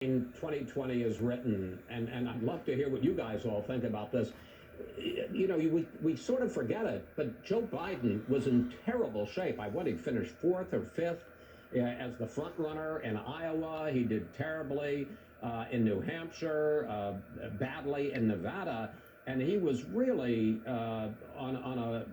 2020 is written, and I'd love to hear what you guys all think about this. You know, we sort of forget it, but Joe Biden was in terrible shape. He finished fourth or fifth as the front runner in Iowa. He did terribly in New Hampshire, badly in Nevada, and he was really on a,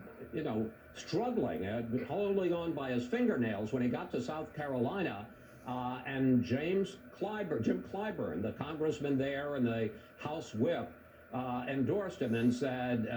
struggling, holding on by his fingernails when he got to South Carolina. And Jim Clyburn, the congressman there and the House whip, endorsed him and said,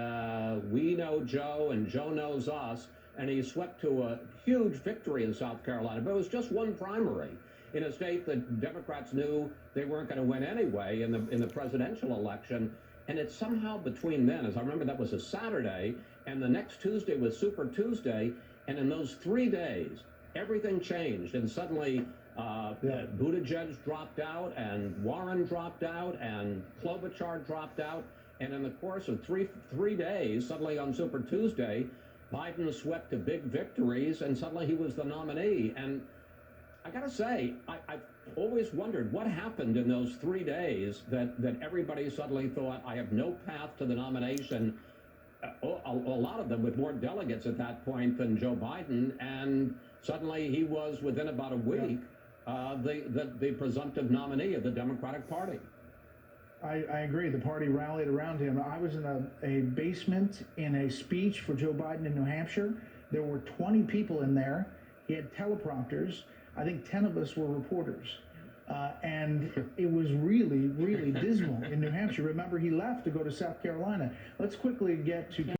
we know Joe and Joe knows us. And he swept to a huge victory in South Carolina. But it was just one primary in a state that Democrats knew they weren't going to win anyway in the presidential election. And it's somehow between then, as I remember, that was a Saturday, and the next Tuesday was Super Tuesday. And in those 3 days, everything changed. And suddenly, Buttigieg dropped out, and Warren dropped out, and Klobuchar dropped out. And in the course of three days, suddenly on Super Tuesday, Biden swept to big victories, and suddenly he was the nominee. And I got to say, I've always wondered what happened in those 3 days that everybody suddenly thought, I have no path to the nomination. A lot of them with more delegates at that point than Joe Biden, and suddenly he was, within about a week, the presumptive nominee of the Democratic Party. I agree. The party rallied around him. I was in a basement in a speech for Joe Biden in New Hampshire. There were 20 people in there. He had teleprompters. I think 10 of us were reporters. And it was really, really dismal in New Hampshire. Remember, he left to go to South Carolina. Let's quickly get to